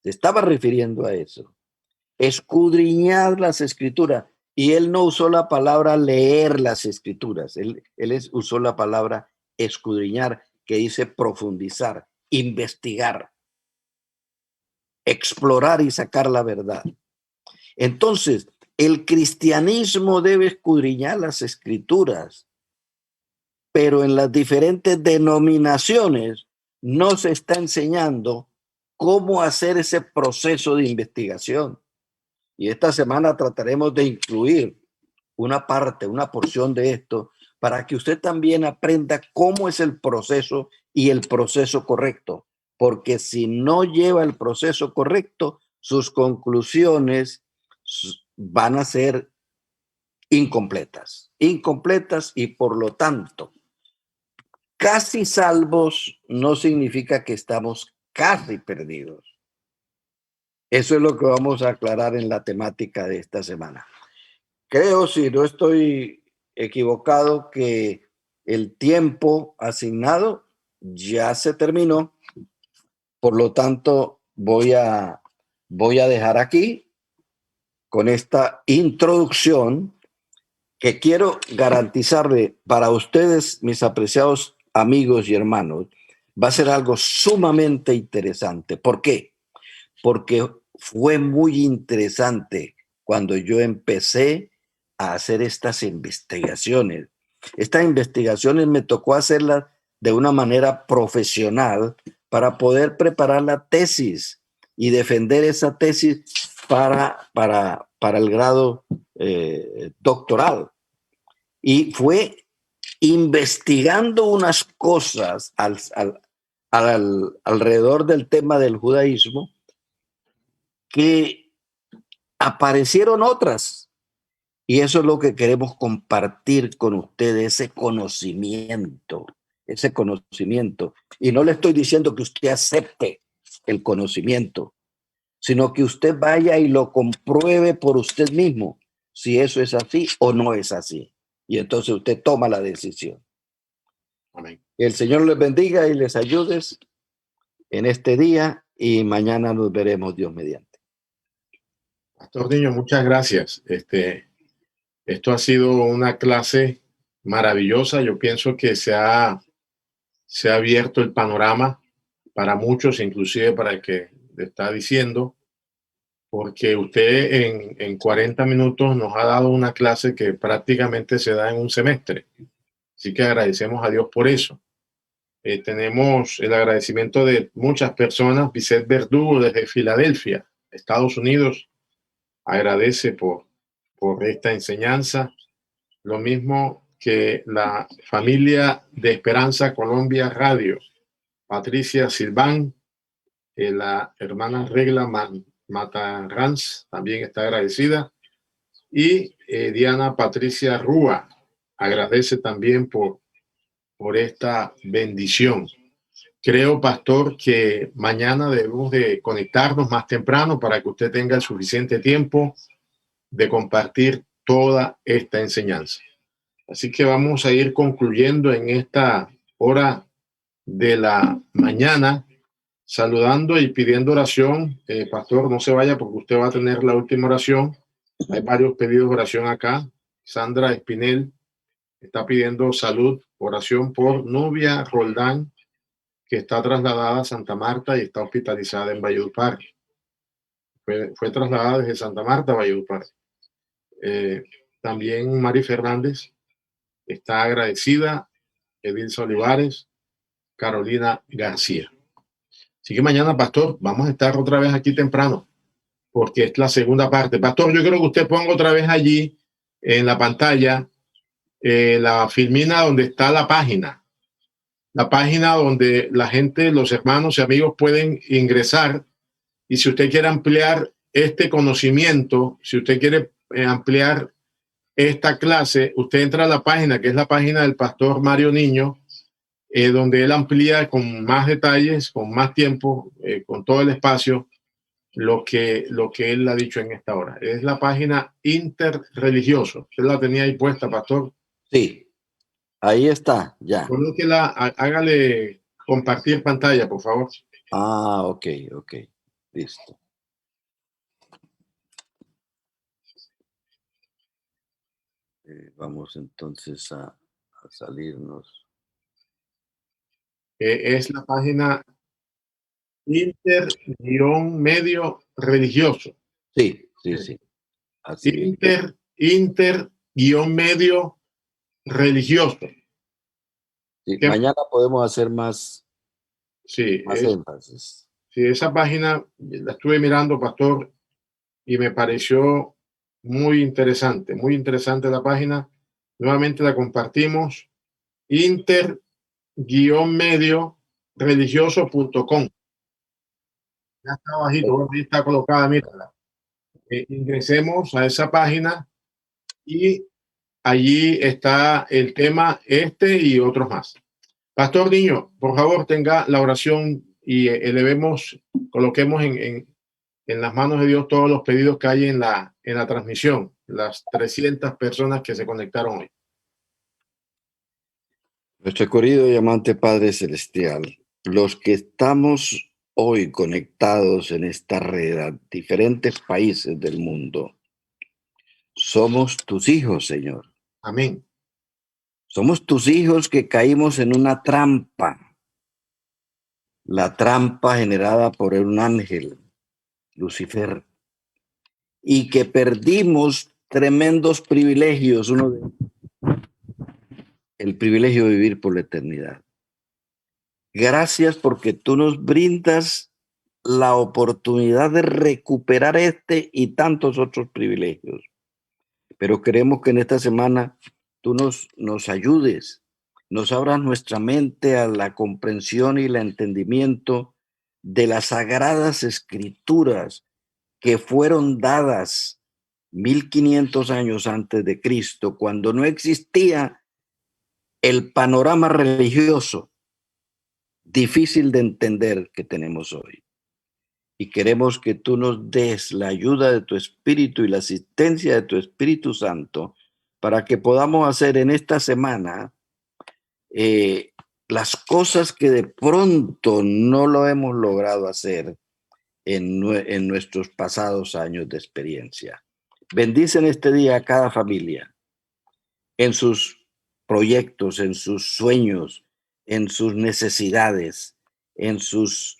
Speaker 9: Se estaba refiriendo a eso. Escudriñad las escrituras. Y él no usó la palabra leer las escrituras. Él usó la palabra escudriñar, que dice profundizar, investigar, explorar y sacar la verdad. Entonces, el cristianismo debe escudriñar las escrituras, pero en las diferentes denominaciones no se está enseñando cómo hacer ese proceso de investigación. Y esta semana trataremos de incluir una porción de esto, para que usted también aprenda cómo es el proceso y el proceso correcto. Porque si no lleva el proceso correcto, sus conclusiones van a ser incompletas, y por lo tanto, casi salvos no significa que estamos casi perdidos. Eso es lo que vamos a aclarar en la temática de esta semana. Creo, si no estoy equivocado, que el tiempo asignado ya se terminó. Por lo tanto, voy a dejar aquí con esta introducción que quiero garantizarle para ustedes, mis apreciados amigos y hermanos, va a ser algo sumamente interesante. ¿Por qué? Porque fue muy interesante cuando yo empecé a hacer estas investigaciones. Estas investigaciones me tocó hacerlas de una manera profesional para poder preparar la tesis y defender esa tesis para el grado doctoral. Y fue investigando unas cosas alrededor del tema del judaísmo que aparecieron otras. Y eso es lo que queremos compartir con ustedes, ese conocimiento. Y no le estoy diciendo que usted acepte el conocimiento, sino que usted vaya y lo compruebe por usted mismo, si eso es así o no es así. Y entonces usted toma la decisión.
Speaker 7: Amén.
Speaker 9: Que el Señor les bendiga y les ayude en este día, y mañana nos veremos, Dios mediante.
Speaker 7: Pastor Niño, muchas gracias. Esto ha sido una clase maravillosa. Yo pienso que se ha abierto el panorama para muchos, inclusive para el que le está diciendo, porque usted en 40 minutos nos ha dado una clase que prácticamente se da en un semestre. Así que agradecemos a Dios por eso. Tenemos el agradecimiento de muchas personas. Vicente Verdugo desde Filadelfia, Estados Unidos, agradece por esta enseñanza. Lo mismo que la familia de Esperanza Colombia Radio, Patricia Silván, la hermana Regla Matarranz también está agradecida, y Diana Patricia Rúa agradece también por esta bendición. Creo, pastor, que mañana debemos de conectarnos más temprano para que usted tenga el suficiente tiempo de compartir toda esta enseñanza. Así que vamos a ir concluyendo en esta hora de la mañana, saludando y pidiendo oración. Pastor, no se vaya porque usted va a tener la última oración. Hay varios pedidos de oración acá. Sandra Espinel está pidiendo salud, oración por Nubia Roldán, que está trasladada a Santa Marta y está hospitalizada en Valledupar. Fue trasladada desde Santa Marta a Valledupar. También Mari Fernández está agradecida, Edilza Olivares, Carolina García. Así que mañana, pastor, vamos a estar otra vez aquí temprano, porque es la segunda parte. Pastor, yo creo que usted ponga otra vez allí en la pantalla la filmina donde está la página donde la gente, los hermanos y amigos pueden ingresar, y si usted quiere ampliar este conocimiento, si usted quiere ampliar esta clase, usted entra a la página, que es la página del pastor Mario Niño, donde él amplía con más detalles, con más tiempo, con todo el espacio, lo que él ha dicho en esta hora. Es la página Interreligioso. ¿Usted la tenía ahí puesta, pastor?
Speaker 9: Sí, ahí está, ya.
Speaker 7: Hágale compartir pantalla, por favor.
Speaker 9: Ah, ok, listo. Vamos entonces a salirnos.
Speaker 7: Es la página Inter-medio religioso.
Speaker 9: Sí. Así
Speaker 7: Inter-medio religioso.
Speaker 9: Sí, mañana podemos hacer más énfasis.
Speaker 7: Sí, esa página la estuve mirando, pastor, y me pareció muy interesante la página. Nuevamente la compartimos, inter-medio religioso.com. Ya está bajito, ahí está colocada, mírala. Ingresemos a esa página y allí está el tema y otros más. Pastor Niño, por favor, tenga la oración y coloquemos en en las manos de Dios todos los pedidos que hay en la transmisión, las 300 personas que se conectaron hoy.
Speaker 9: Nuestro querido y amante Padre Celestial, los que estamos hoy conectados en esta red a diferentes países del mundo, somos tus hijos, Señor.
Speaker 7: Amén.
Speaker 9: Somos tus hijos que caímos en una trampa, la trampa generada por un ángel, Lucifer, y que perdimos tremendos privilegios, uno de el privilegio de vivir por la eternidad. Gracias porque tú nos brindas la oportunidad de recuperar este y tantos otros privilegios. Pero queremos que en esta semana tú nos ayudes, nos abras nuestra mente a la comprensión y el entendimiento de las sagradas escrituras que fueron dadas 1500 años antes de Cristo, cuando no existía el panorama religioso difícil de entender que tenemos hoy. Y queremos que tú nos des la ayuda de tu Espíritu y la asistencia de tu Espíritu Santo para que podamos hacer en esta semana las cosas que de pronto no lo hemos logrado hacer en nuestros pasados años de experiencia. Bendice en este día a cada familia, en sus proyectos, en sus sueños, en sus necesidades, en sus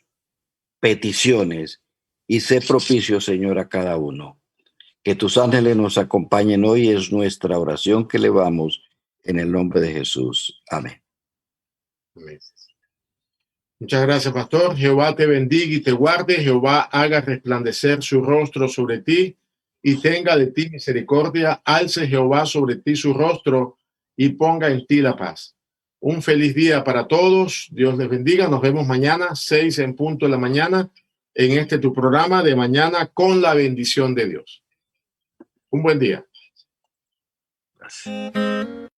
Speaker 9: peticiones, y sé propicio, Señor, a cada uno. Que tus ángeles nos acompañen hoy es nuestra oración que elevamos en el nombre de Jesús. Amén.
Speaker 7: Amén. Muchas gracias, pastor. Jehová te bendiga y te guarde. Jehová haga resplandecer su rostro sobre ti y tenga de ti misericordia. Alce Jehová sobre ti su rostro y ponga en ti la paz. Un feliz día para todos. Dios les bendiga. Nos vemos mañana, 6 en punto de la mañana, en este tu programa de Mañana con la bendición de Dios. Un buen día.
Speaker 9: Gracias.